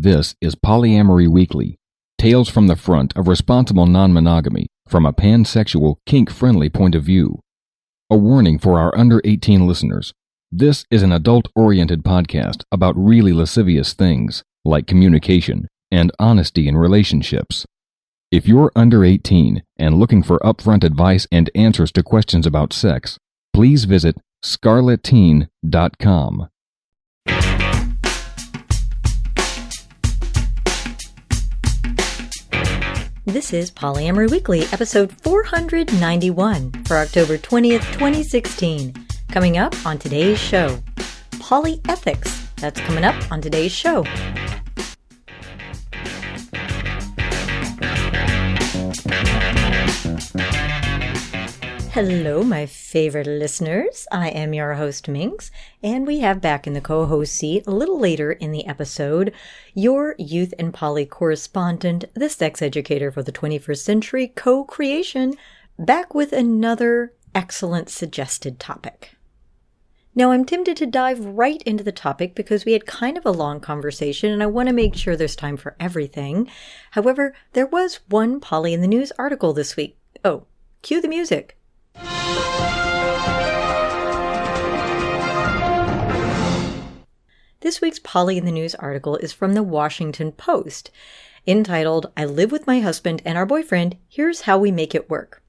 This is Polyamory Weekly, tales from the front of responsible non-monogamy from a pansexual, kink-friendly point of view. A warning for our under-18 listeners. This is an adult-oriented podcast about really lascivious things, like communication and honesty in relationships. If you're under 18 and looking for upfront advice and answers to questions about sex, please visit scarletteen.com. This is Polyamory Weekly, episode 491 for October 20th, 2016. Coming up on today's show, polyethics. That's coming up on today's show. Hello, my favorite listeners. I am your host, Minx, and we have back in the co-host seat a little later in the episode, your youth and poly correspondent, the sex educator for the 21st century, co-creation, back with another excellent suggested topic. Now, I'm tempted to dive right into the topic because we had kind of a long conversation and I want to make sure there's time for everything. However, there was one Poly in the News article this week. Oh, cue the music. This week's Poly in the News article is from the Washington Post, entitled, "I live with my husband and our boyfriend. Here's how we make it work."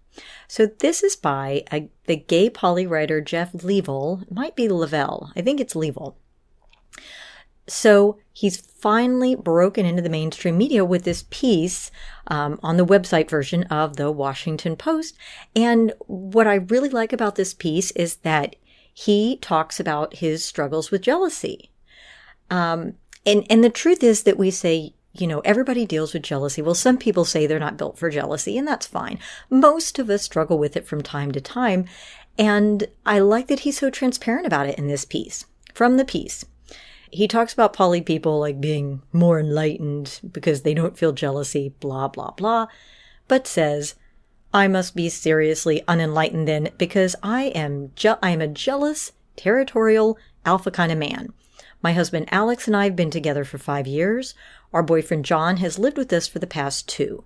So this is by the gay poly writer Jeff Leavell. It might be Lavelle. I think it's Leavell. So he's finally broken into the mainstream media with this piece on the website version of the Washington Post. And what I really like about this piece is that he talks about his struggles with jealousy. And the truth is that we say, you know, everybody deals with jealousy. Well, some people say they're not built for jealousy, and that's fine. Most of us struggle with it from time to time. And I like that he's so transparent about it in this piece. From the piece, he talks about poly people like being more enlightened because they don't feel jealousy, blah, blah, blah, but says, "I must be seriously unenlightened then because I am a jealous, territorial, alpha kind of man. My husband Alex and I have been together for 5 years. Our boyfriend John has lived with us for the past 2.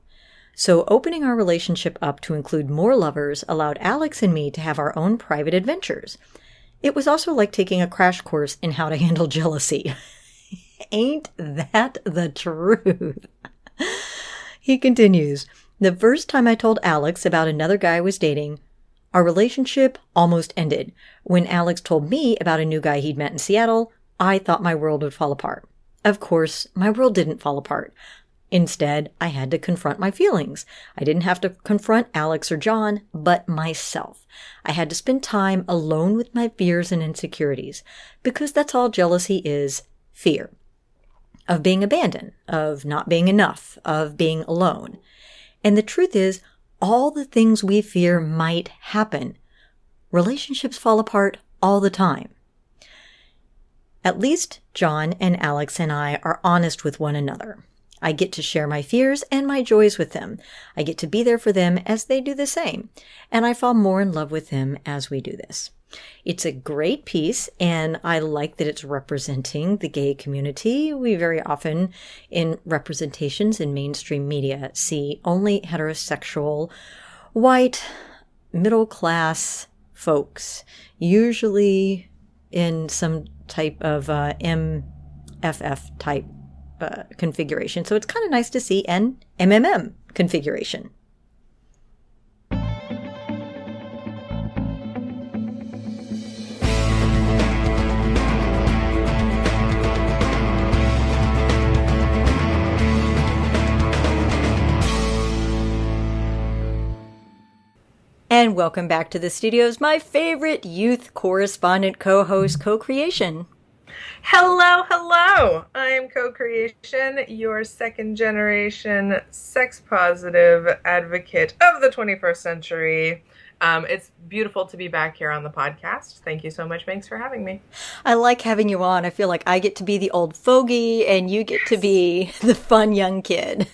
So opening our relationship up to include more lovers allowed Alex and me to have our own private adventures. It was also like taking a crash course in how to handle jealousy." Ain't that the truth? He continues, "The first time I told Alex about another guy I was dating, our relationship almost ended. When Alex told me about a new guy he'd met in Seattle, I thought my world would fall apart. Of course, my world didn't fall apart. Instead, I had to confront my feelings. I didn't have to confront Alex or John, but myself. I had to spend time alone with my fears and insecurities, because that's all jealousy is, fear. Of being abandoned, of not being enough, of being alone. And the truth is, all the things we fear might happen. Relationships fall apart all the time. At least John and Alex and I are honest with one another. I get to share my fears and my joys with them. I get to be there for them as they do the same. And I fall more in love with them as we do this." It's a great piece, and I like that it's representing the gay community. We very often, in representations in mainstream media, see only heterosexual, white, middle-class folks, usually in some type of MFF type configuration. So it's kind of nice to see an MMM configuration. And welcome back to the studios, my favorite youth correspondent, co-host, co-creation. Hello, hello! I'm Co-Creation, your second-generation, sex-positive advocate of the 21st century. It's beautiful to be back here on the podcast. Thank you so much, Minx, for having me. I like having you on. I feel like I get to be the old fogey, and you get to be the fun young kid.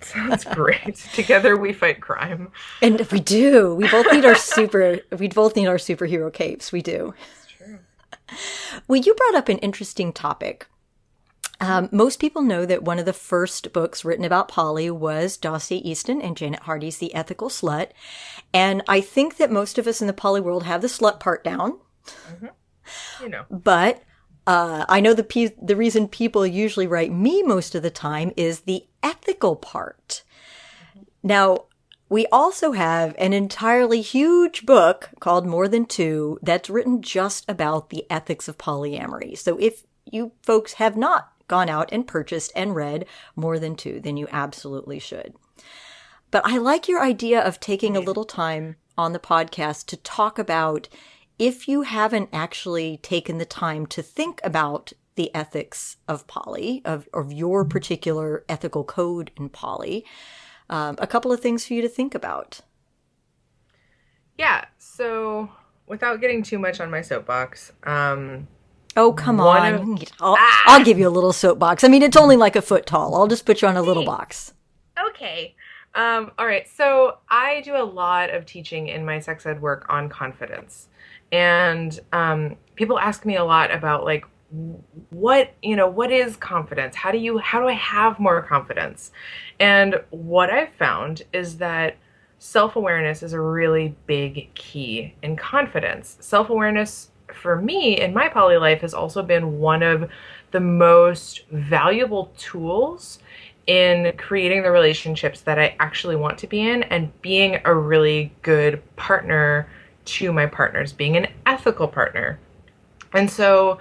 Sounds great. Together we fight crime. And we do. We both need our superhero capes. We do. It's true. Well, you brought up an interesting topic. Most people know that one of the first books written about poly was Dossie Easton and Janet Hardy's The Ethical Slut. And I think that most of us in the poly world have the slut part down. But I know the reason people usually write me most of the time is the ethical part. Now, we also have an entirely huge book called More Than Two that's written just about the ethics of polyamory. So if you folks have not gone out and purchased and read More Than Two, then you absolutely should. But I like your idea of taking a little time on the podcast to talk about, if you haven't actually taken the time to think about the ethics of poly, of your particular ethical code in poly, a couple of things for you to think about. Yeah, so without getting too much on my soapbox, oh, come on. I'll give you a little soapbox. I mean, it's only like a foot tall. I'll just put you on a little box. Okay. All right. So I do a lot of teaching in my sex ed work on confidence. And people ask me a lot about, like, what is confidence? How do I have more confidence? And what I've found is that self-awareness is a really big key in confidence. Self-awareness for me in my poly life has also been one of the most valuable tools in creating the relationships that I actually want to be in and being a really good partner to my partners, being an ethical partner. And so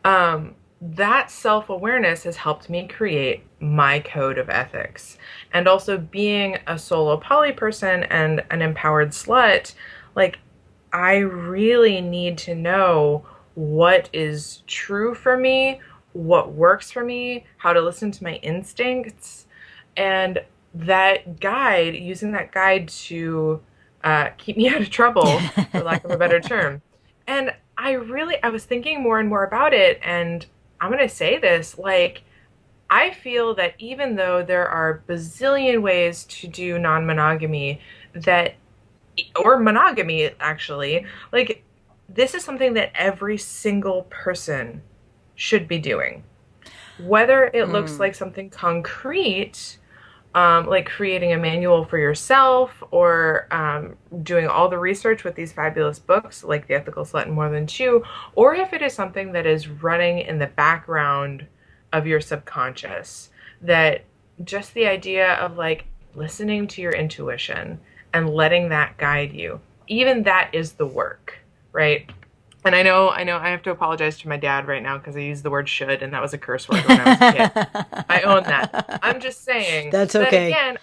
that self-awareness has helped me create my code of ethics. And also, being a solo poly person and an empowered slut, like, I really need to know what is true for me, what works for me, how to listen to my instincts, and using that guide to keep me out of trouble, for lack of a better term. And I was thinking more and more about it, and I'm going to say this, like, I feel that even though there are bazillion ways to do non-monogamy or monogamy, actually, like, this is something that every single person should be doing. Whether it looks like something concrete, like creating a manual for yourself, or doing all the research with these fabulous books like The Ethical Slut and More Than Two, or if it is something that is running in the background of your subconscious, that just the idea of, like, listening to your intuition and letting that guide you, even that is the work, right? And I know I have to apologize to my dad right now because I used the word should, and that was a curse word when I was a kid. I own that. I'm just saying. That's okay. But again,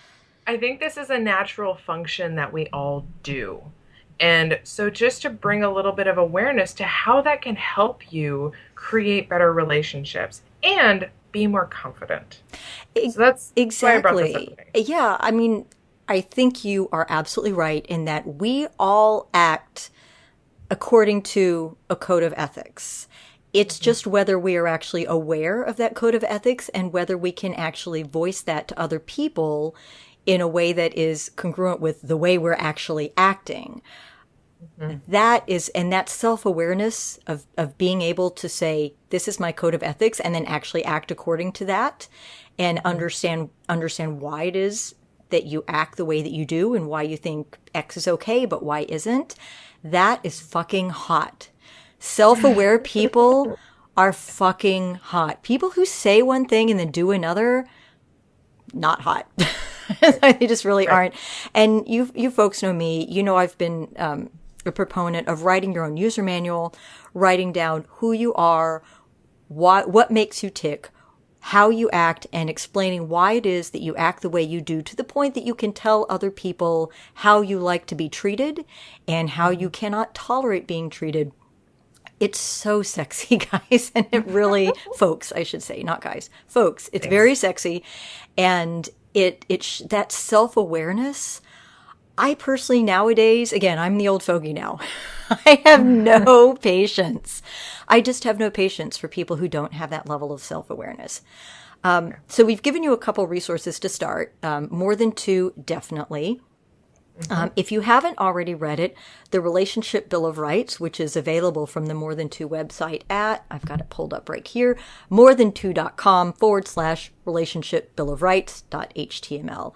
I think this is a natural function that we all do. And so just to bring a little bit of awareness to how that can help you create better relationships and be more confident. So that's why I brought this up today. Yeah, I mean, I think you are absolutely right in that we all act according to a code of ethics. It's just whether we are actually aware of that code of ethics and whether we can actually voice that to other people in a way that is congruent with the way we're actually acting. That self-awareness of being able to say, this is my code of ethics, and then actually act according to that, and understand why it is that you act the way that you do and why you think X is okay, but Y isn't. That is fucking hot. Self-aware people are fucking hot. People who say one thing and then do another, not hot. They just really aren't. And you folks know me. You know I've been a proponent of writing your own user manual, writing down who you are, what makes you tick, how you act, and explaining why it is that you act the way you do, to the point that you can tell other people how you like to be treated and how you cannot tolerate being treated. It's so sexy, guys. And it really, folks, I should say, not guys, folks, it's very sexy. And that self-awareness, I personally nowadays, again, I'm the old fogey now. I have no patience. I just have no patience for people who don't have that level of self-awareness. So we've given you a couple resources to start. More Than Two, definitely. If you haven't already read it, the Relationship Bill of Rights, which is available from the More Than Two website at, I've got it pulled up right here, morethan2.com/relationship bill of rights.html.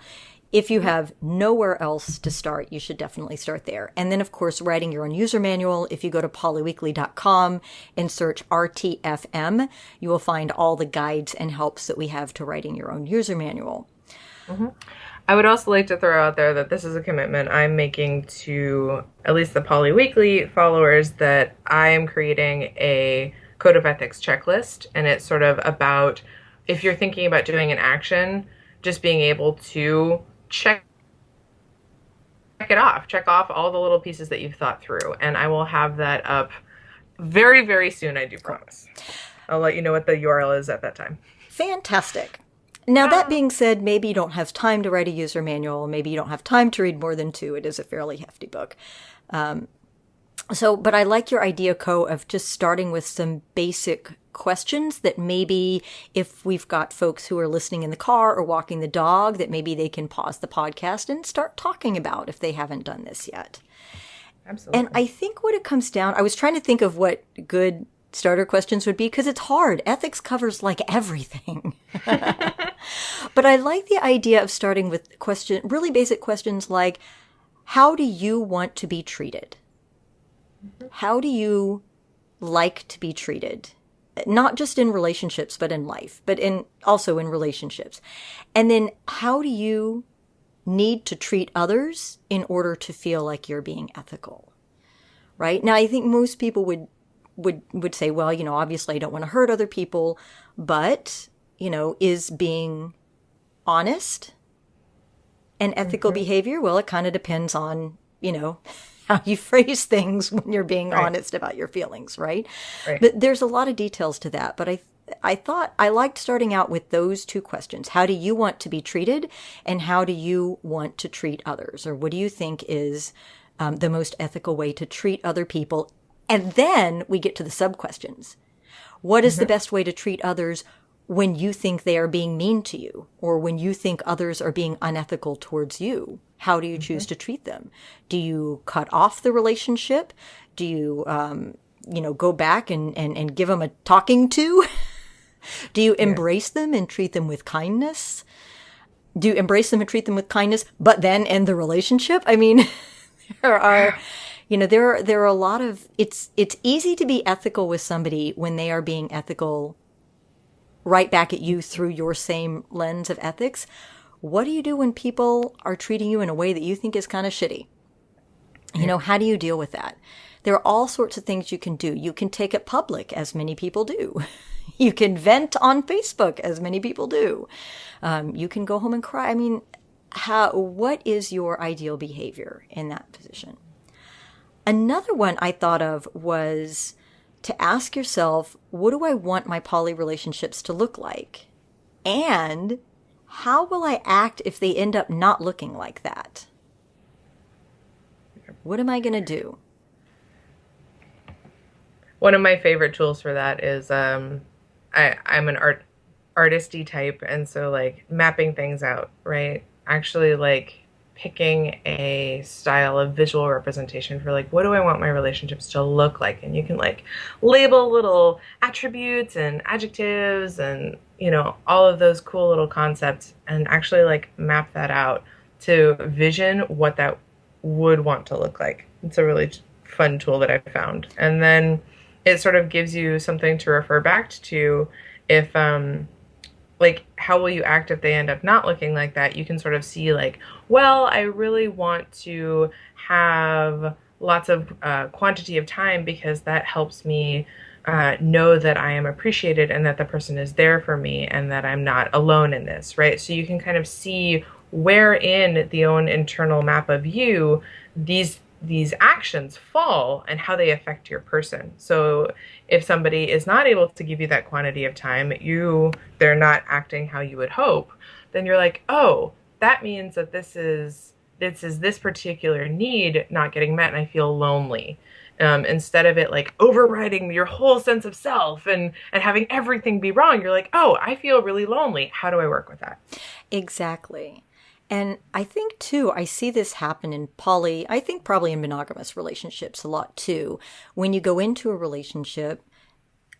If you have nowhere else to start, you should definitely start there. And then, of course, writing your own user manual. If you go to polyweekly.com and search RTFM, you will find all the guides and helps that we have to writing your own user manual. Mm-hmm. I would also like to throw out there that this is a commitment I'm making to at least the Poly Weekly followers, that I am creating a code of ethics checklist. And it's sort of about, if you're thinking about doing an action, just being able to check off all the little pieces that you've thought through. And I will have that up very, very soon, I do promise. I'll let you know what the URL is at that time. Fantastic. Now, that being said, maybe you don't have time to write a user manual. Maybe you don't have time to read more than 2. It is a fairly hefty book. But I like your idea, Co, of just starting with some basic questions that maybe if we've got folks who are listening in the car or walking the dog, that maybe they can pause the podcast and start talking about if they haven't done this yet. Absolutely. And I think what it comes down, I was trying to think of what good starter questions would be, because it's hard. Ethics covers like everything. But I like the idea of starting with really basic questions like, how do you want to be treated? How do you like to be treated? Not just in relationships, but in life, but also in relationships. And then how do you need to treat others in order to feel like you're being ethical? Right? Now, I think most people would say, well, obviously I don't want to hurt other people, but, is being honest and ethical behavior? Well, it kind of depends on, how you phrase things when you're being honest about your feelings, right? But there's a lot of details to that. But I thought I liked starting out with those 2 questions. How do you want to be treated? And how do you want to treat others? Or what do you think is the most ethical way to treat other people? And then we get to the sub-questions. What is the best way to treat others when you think they are being mean to you, or when you think others are being unethical towards you? How do you choose to treat them? Do you cut off the relationship? Do you, go back and give them a talking to? Do you embrace them and treat them with kindness? Do you embrace them and treat them with kindness, but then end the relationship? I mean, there are a lot of, it's easy to be ethical with somebody when they are being ethical right back at you through your same lens of ethics. What do you do when people are treating you in a way that you think is kind of shitty? How do you deal with that? There are all sorts of things you can do. You can take it public, as many people do. You can vent on Facebook, as many people do. You can go home and cry. I mean, what is your ideal behavior in that position? Another one I thought of was to ask yourself, what do I want my poly relationships to look like? And how will I act if they end up not looking like that? What am I going to do? One of my favorite tools for that is I'm an artisty type, and so like mapping things out, right? Actually like picking a style of visual representation for like, what do I want my relationships to look like? And you can like label little attributes and adjectives and, all of those cool little concepts, and actually like map that out to vision what that would want to look like. It's a really fun tool that I found. And then it sort of gives you something to refer back to if, like, how will you act if they end up not looking like that? You can sort of see like, well, I really want to have lots of quantity of time because that helps me know that I am appreciated and that the person is there for me and that I'm not alone in this, right? So you can kind of see where in the own internal map of you these actions fall and how they affect your person. So if somebody is not able to give you that quantity of time, they're not acting how you would hope, then you're like, oh, that means that this is this particular need not getting met and I feel lonely. Instead of it like overriding your whole sense of self and having everything be wrong, you're like, oh, I feel really lonely. How do I work with that? Exactly. And I think too, I see this happen in I think probably in monogamous relationships a lot too. When you go into a relationship,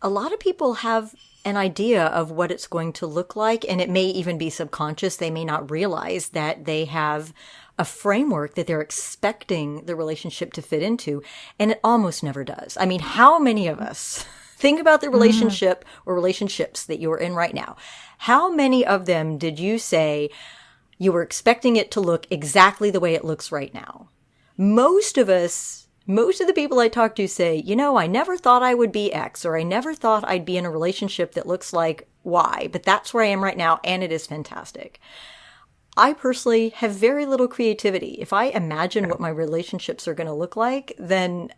a lot of people have an idea of what it's going to look like, and it may even be subconscious. They may not realize that they have a framework that they're expecting the relationship to fit into, and it almost never does. I mean, how many of us think about the relationship or relationships that you're in right now? How many of them did you say you were expecting it to look exactly the way it looks right now? Most of the people I talk to say, I never thought I would be X, or I never thought I'd be in a relationship that looks like Y, but that's where I am right now, and it is fantastic. I personally have very little creativity. If I imagine what my relationships are going to look like, then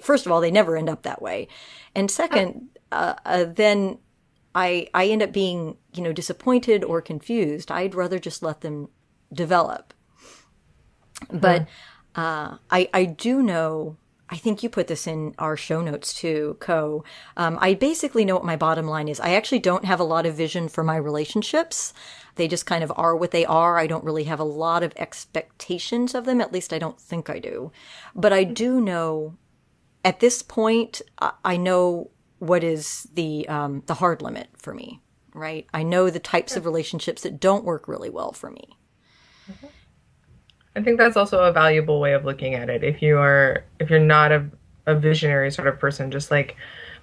first of all, they never end up that way. And second, then I end up being, disappointed or confused. I'd rather just let them develop. But I do know, I think you put this in our show notes too, Co. I basically know what my bottom line is. I actually don't have a lot of vision for my relationships. They just kind of are what they are. I don't really have a lot of expectations of them. At least I don't think I do. But I do know, at this point, I know what is the hard limit for me, right? I know the types of relationships that don't work really well for me. Mm-hmm. I think that's also a valuable way of looking at it. If you're not a visionary sort of person, just like,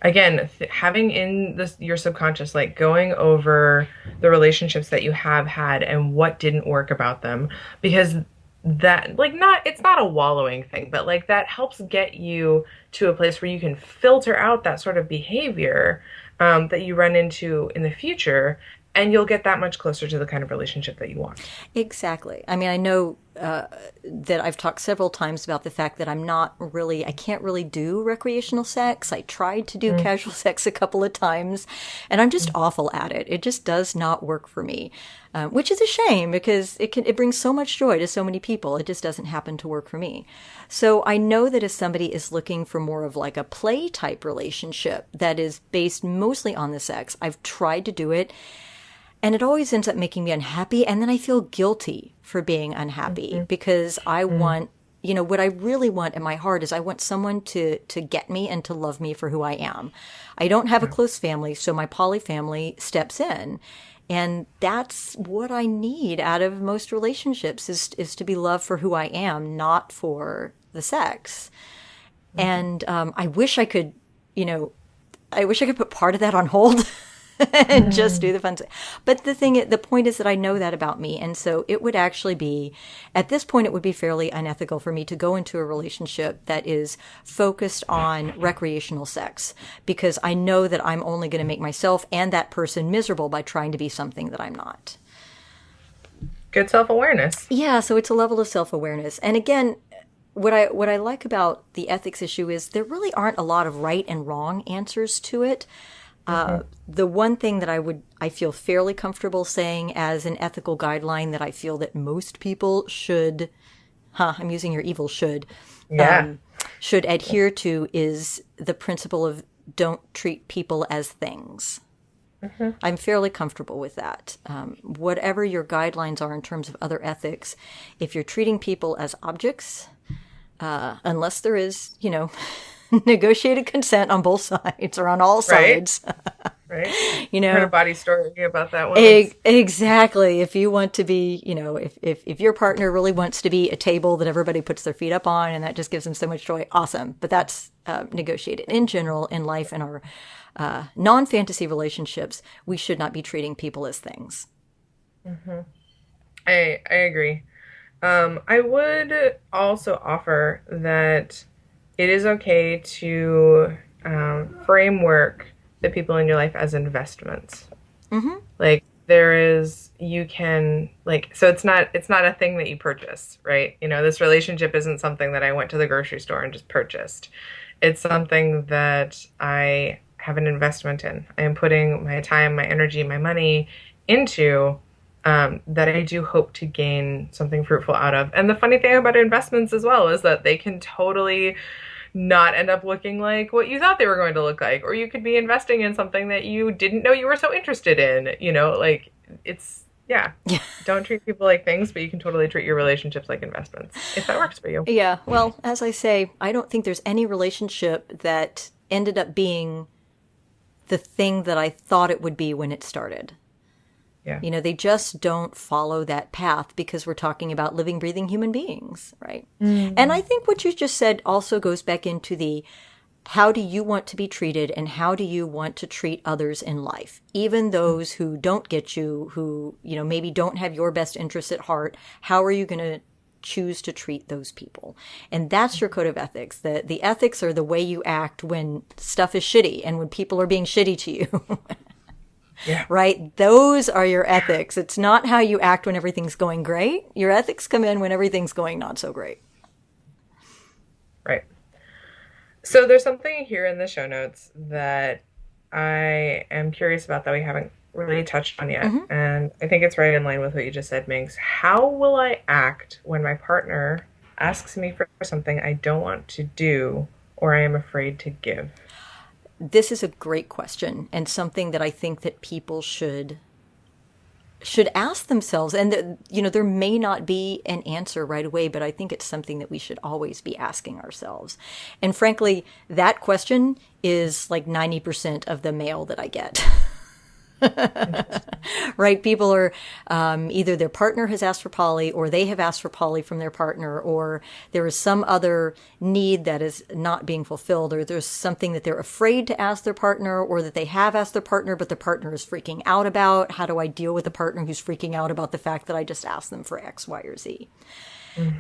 again, having in your subconscious, like going over the relationships that you have had and what didn't work about them, because that, like, it's not a wallowing thing, but like that helps get you to a place where you can filter out that sort of behavior that you run into in the future, and you'll get that much closer to the kind of relationship that you want. Exactly. I mean, I know that I've talked several times about the fact that I can't really do recreational sex. I tried to do casual sex a couple of times, and I'm just awful at it. It just does not work for me, which is a shame because it brings so much joy to so many people. It just doesn't happen to work for me. So I know that if somebody is looking for more of like a play type relationship that is based mostly on the sex, I've tried to do it. And it always ends up making me unhappy. And then I feel guilty for being unhappy because I want, what I really want in my heart is I want someone to get me and to love me for who I am. I don't have a close family, so my poly family steps in. And that's what I need out of most relationships is to be loved for who I am, not for the sex. And I wish I could put part of that on hold. And just do the fun stuff. But the point is that I know that about me. And so it would actually be, at this point, it would be fairly unethical for me to go into a relationship that is focused on recreational sex, because I know that I'm only going to make myself and that person miserable by trying to be something that I'm not. Good self-awareness. Yeah, so it's a level of self-awareness. And again, what I like about the ethics issue is there really aren't a lot of right and wrong answers to it. The one thing that I feel fairly comfortable saying as an ethical guideline that I feel that most people should, I'm using your evil should adhere to is the principle of don't treat people as things. I'm fairly comfortable with that. Whatever your guidelines are in terms of other ethics, if you're treating people as objects, unless there is, negotiated consent on both sides or on all sides. Right. I heard a body story about that one. Exactly. If you want to be, if your partner really wants to be a table that everybody puts their feet up on and that just gives them so much joy, awesome. But that's negotiated. In general, in life, in our non-fantasy relationships, we should not be treating people as things. I agree. I would also offer that it is okay to framework the people in your life as investments. Like you can, like, so it's not a thing that you purchase, right? This relationship isn't something that I went to the grocery store and just purchased. It's something that I have an investment in. I am putting my time, my energy, my money into that I do hope to gain something fruitful out of. And the funny thing about investments as well is that they can totally not end up looking like what you thought they were going to look like, or you could be investing in something that you didn't know you were so interested in. Like Yeah. Don't treat people like things, but you can totally treat your relationships like investments if that works for you. Yeah. Well, as I say, I don't think there's any relationship that ended up being the thing that I thought it would be when it started. Yeah. You know, they just don't follow that path because we're talking about living, breathing human beings, right? And I think what you just said also goes back into the how do you want to be treated and how do you want to treat others in life? Even those who don't get you, who, you know, maybe don't have your best interests at heart, how are you going to choose to treat those people? And that's your code of ethics. The ethics are the way you act when stuff is shitty and when people are being shitty to you. Yeah. Right? Those are your ethics. It's not how you act when everything's going great. Your ethics come in when everything's going not so great. Right. So there's something here in the show notes that I am curious about that we haven't really touched on yet. And I think it's right in line with what you just said, Minx. How will I act when my partner asks me for something I don't want to do or I am afraid to give? This is a great question and something that I think that people should ask themselves. And, you know, there may not be an answer right away, but I think it's something that we should always be asking ourselves. And frankly, that question is like 90% of the mail that I get. Right? People are either their partner has asked for poly or they have asked for poly from their partner, or there is some other need that is not being fulfilled, or there's something that they're afraid to ask their partner, or that they have asked their partner, but the partner is freaking out about. How do I deal with a partner who's freaking out about the fact that I just asked them for X, Y, or Z?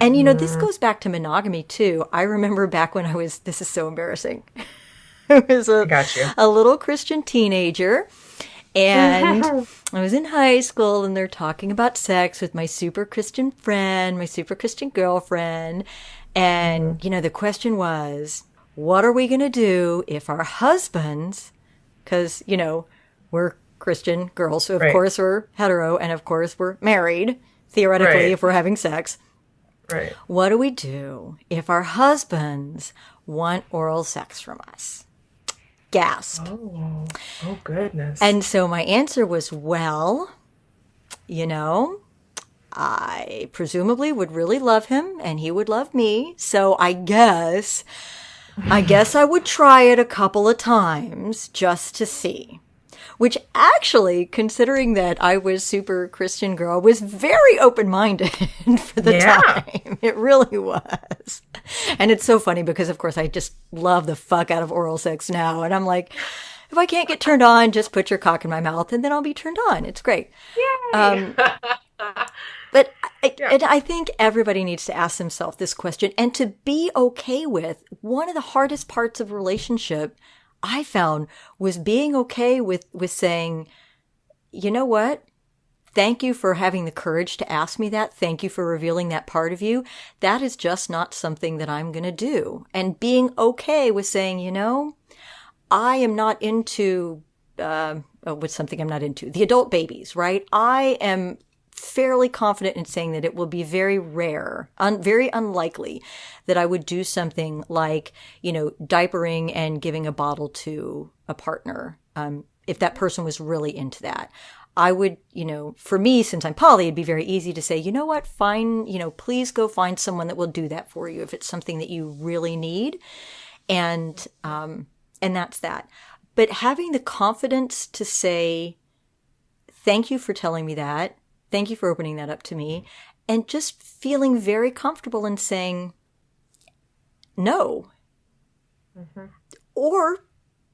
And, you know, this goes back to monogamy too. I remember back when this is so embarrassing. I was a little Christian teenager. And I was in high school and they're talking about sex with my super Christian friend, my super Christian girlfriend. And, you know, the question was, what are we going to do if our husbands, because, you know, we're Christian girls, so of course we're hetero and of course we're married, theoretically, if we're having sex. Right. What do we do if our husbands want oral sex from us? Gasp. Oh, goodness. And so my answer was, well, you know, I presumably would really love him and he would love me. So I guess I would try it a couple of times just to see. Which actually, considering that I was super Christian girl, was very open-minded for the time. It really was. And it's so funny because, of course, I just love the fuck out of oral sex now. And I'm like, if I can't get turned on, just put your cock in my mouth and then I'll be turned on. It's great. Yay! But I think everybody needs to ask themselves this question and to be okay with one of the hardest parts of a relationship I found was being okay with saying, you know what? Thank you for having the courage to ask me that. Thank you for revealing that part of you. That is just not something that I'm going to do. And being okay with saying, you know, I am not into, what's something I'm not into? The adult babies, right? I am fairly confident in saying that it will be very rare, very unlikely that I would do something like, you know, diapering and giving a bottle to a partner. If that person was really into that, I would, you know, for me, since I'm poly, it'd be very easy to say, you know what, fine, you know, please go find someone that will do that for you if it's something that you really need. And that's that. But having the confidence to say, thank you for telling me that. Thank you for opening that up to me. And just feeling very comfortable in saying no. Or,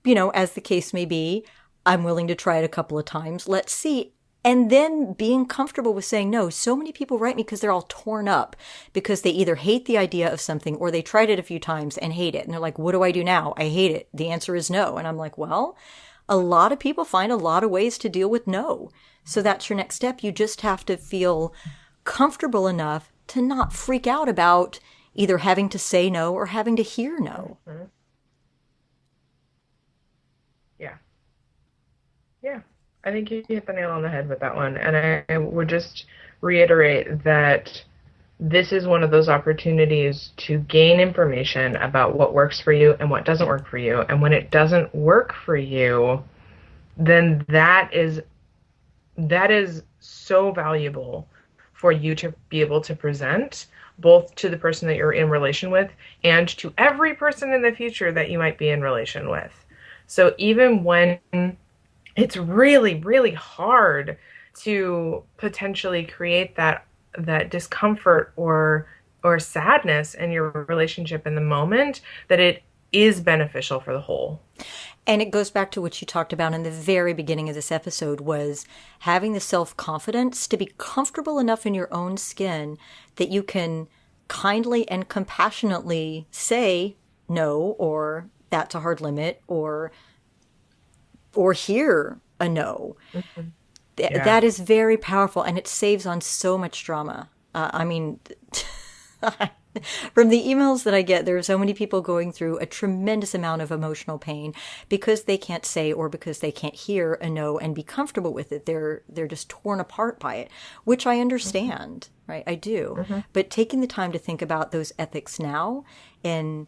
you know, as the case may be, I'm willing to try it a couple of times. Let's see. And then being comfortable with saying no. So many people write me because they're all torn up because they either hate the idea of something or they tried it a few times and hate it. And they're like, what do I do now? I hate it. The answer is no. And I'm like, well, a lot of people find a lot of ways to deal with no. So that's your next step. You just have to feel comfortable enough to not freak out about either having to say no or having to hear no. Yeah. I think you hit the nail on the head with that one. And I would just reiterate that this is one of those opportunities to gain information about what works for you and what doesn't work for you. And when it doesn't work for you, then that is that is so valuable for you to be able to present both to the person that you're in relation with and to every person in the future that you might be in relation with. So even when it's really, really hard to potentially create that discomfort or sadness in your relationship in the moment, that it is beneficial for the whole. And it goes back to what you talked about in the very beginning of this episode, was having the self-confidence to be comfortable enough in your own skin that you can kindly and compassionately say no, or that's a hard limit, or hear a no. Mm-hmm. Yeah. That is very powerful, and it saves on so much drama. I mean, from the emails that I get, there are so many people going through a tremendous amount of emotional pain because they can't say or because they can't hear a no and be comfortable with it. They're just torn apart by it, which I understand, right? I do. Mm-hmm. But taking the time to think about those ethics now, and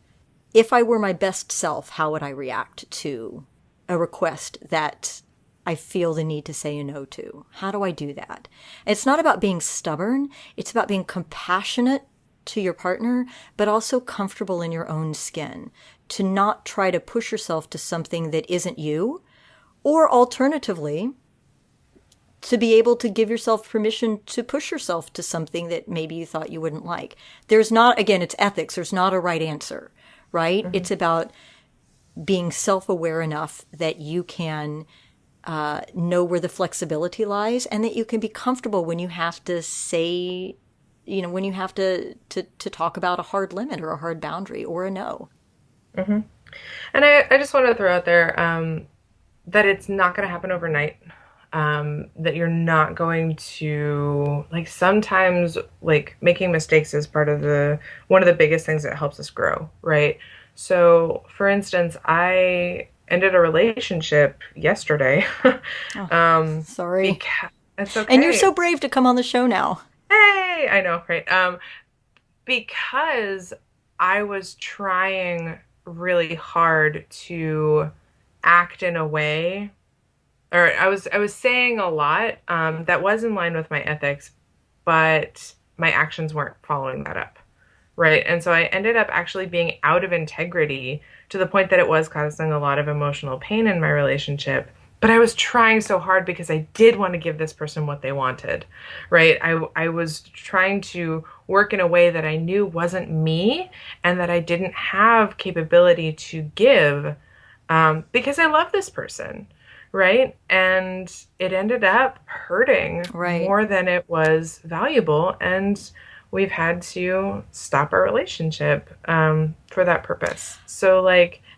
if I were my best self, how would I react to a request that I feel the need to say a no to? How do I do that? It's not about being stubborn. It's about being compassionate to your partner, but also comfortable in your own skin, to not try to push yourself to something that isn't you, or alternatively, to be able to give yourself permission to push yourself to something that maybe you thought you wouldn't like. There's not, again, it's ethics. There's not a right answer, right? Mm-hmm. It's about being self-aware enough that you can know where the flexibility lies, and that you can be comfortable when you have to say, when you have to talk about a hard limit or a hard boundary or a no. Mm-hmm. And I just want to throw out there that it's not going to happen overnight. That you're not going to, sometimes making mistakes is part of one of the biggest things that helps us grow, right? So for instance, I ended a relationship yesterday. Sorry. It's okay. And you're so brave to come on the show now. Hey, I know, right? Because I was trying really hard to act in a way, or I was saying a lot that was in line with my ethics, but my actions weren't following that up, right? And so I ended up actually being out of integrity to the point that it was causing a lot of emotional pain in my relationship. But I was trying so hard because I did want to give this person what they wanted, right? I was trying to work in a way that I knew wasn't me and that I didn't have capability to give because I love this person, right? And it ended up hurting more than it was valuable. And we've had to stop our relationship for that purpose. So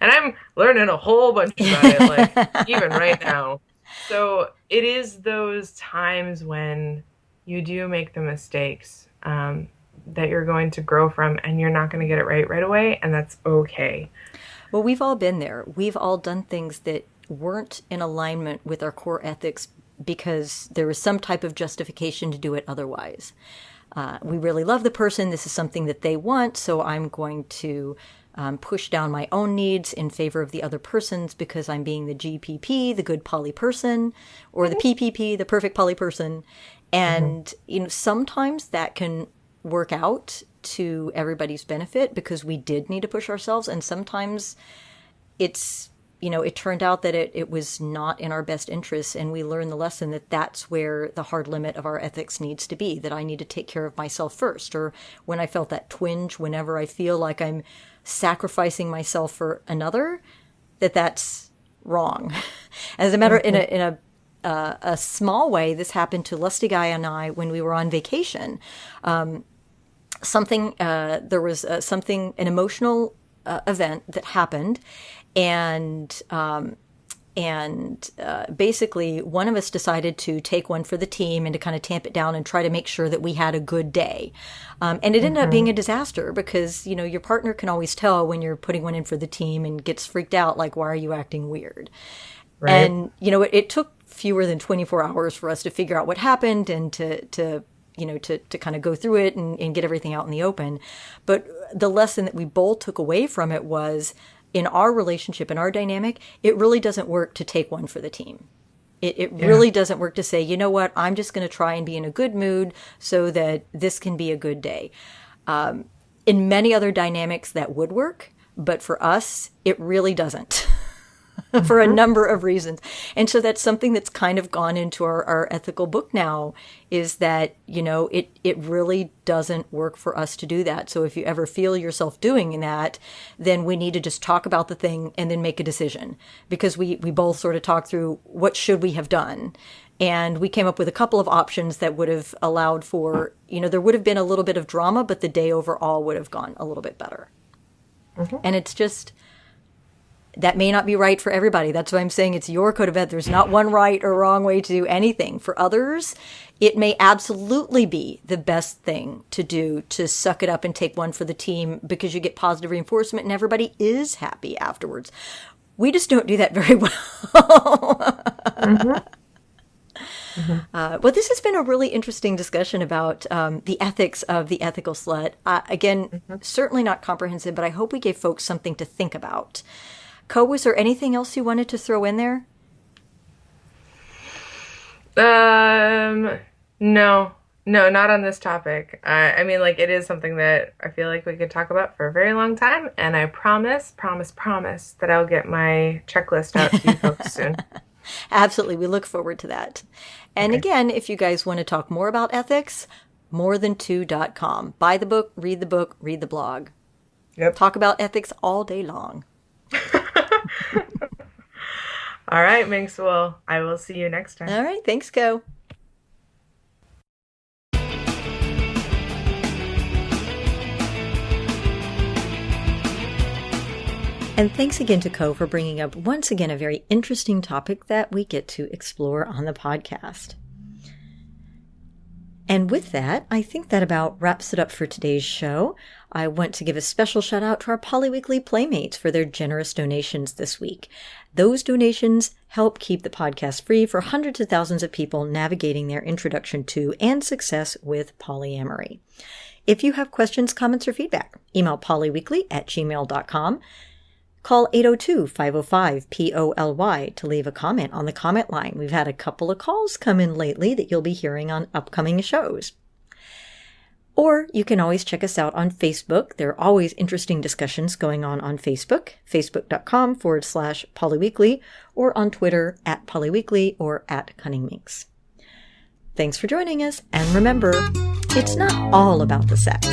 and I'm learning a whole bunch about it, even right now. So it is those times when you do make the mistakes that you're going to grow from, and you're not going to get it right away, and that's okay. Well, we've all been there. We've all done things that weren't in alignment with our core ethics because there was some type of justification to do it otherwise. We really love the person. This is something that they want, so I'm going to push down my own needs in favor of the other person's because I'm being the GPP, the good poly person, or the PPP, the perfect poly person. And, sometimes that can work out to everybody's benefit because we did need to push ourselves. And sometimes it's, it turned out that it was not in our best interests. And we learned the lesson that that's where the hard limit of our ethics needs to be, that I need to take care of myself first. Or when I felt that twinge, whenever I feel like I'm sacrificing myself for another, that's wrong. As a matter, in a small way, this happened to Lusty Guy and I when we were on vacation. There was an emotional event that happened, and basically one of us decided to take one for the team and to kind of tamp it down and try to make sure that we had a good day. And it ended up being a disaster because, your partner can always tell when you're putting one in for the team and gets freaked out, like, why are you acting weird? Right. And, it took fewer than 24 hours for us to figure out what happened and to kind of go through it and get everything out in the open. But the lesson that we both took away from it was, in our relationship, in our dynamic, it really doesn't work to take one for the team. It really doesn't work to say, you know what, I'm just going to try and be in a good mood so that this can be a good day. In many other dynamics that would work, but for us, it really doesn't. For a number of reasons. And so that's something that's kind of gone into our ethical book now, is that, it really doesn't work for us to do that. So if you ever feel yourself doing that, then we need to just talk about the thing and then make a decision. Because we both sort of talked through what should we have done. And we came up with a couple of options that would have allowed for, there would have been a little bit of drama, but the day overall would have gone a little bit better. And it's just... that may not be right for everybody. That's why I'm saying it's your code of ethics. There's not one right or wrong way to do anything. For others, it may absolutely be the best thing to do, to suck it up and take one for the team, because you get positive reinforcement and everybody is happy afterwards. We just don't do that very well. Well, this has been a really interesting discussion about the ethics of the ethical slut. Again, certainly not comprehensive, but I hope we gave folks something to think about. Co, was there anything else you wanted to throw in there? No, not on this topic. It is something that I feel like we could talk about for a very long time, and I promise that I'll get my checklist out to you folks soon. Absolutely. We look forward to that. And again, if you guys want to talk more about ethics, morethan2.com. Buy the book, read the blog. Yep. Talk about ethics all day long. All right, Minx. Well, I will see you next time. All right. Thanks, Co. And thanks again to Co for bringing up once again a very interesting topic that we get to explore on the podcast. And with that, I think that about wraps it up for today's show. I want to give a special shout out to our Polyweekly Playmates for their generous donations this week. Those donations help keep the podcast free for hundreds of thousands of people navigating their introduction to and success with polyamory. If you have questions, comments, or feedback, email polyweekly@gmail.com. Call 802-505-POLY to leave a comment on the comment line. We've had a couple of calls come in lately that you'll be hearing on upcoming shows. Or you can always check us out on Facebook. There are always interesting discussions going on Facebook, facebook.com/polyweekly, or on Twitter @polyweekly or @cunningminx. Thanks for joining us, and remember, it's not all about the sex.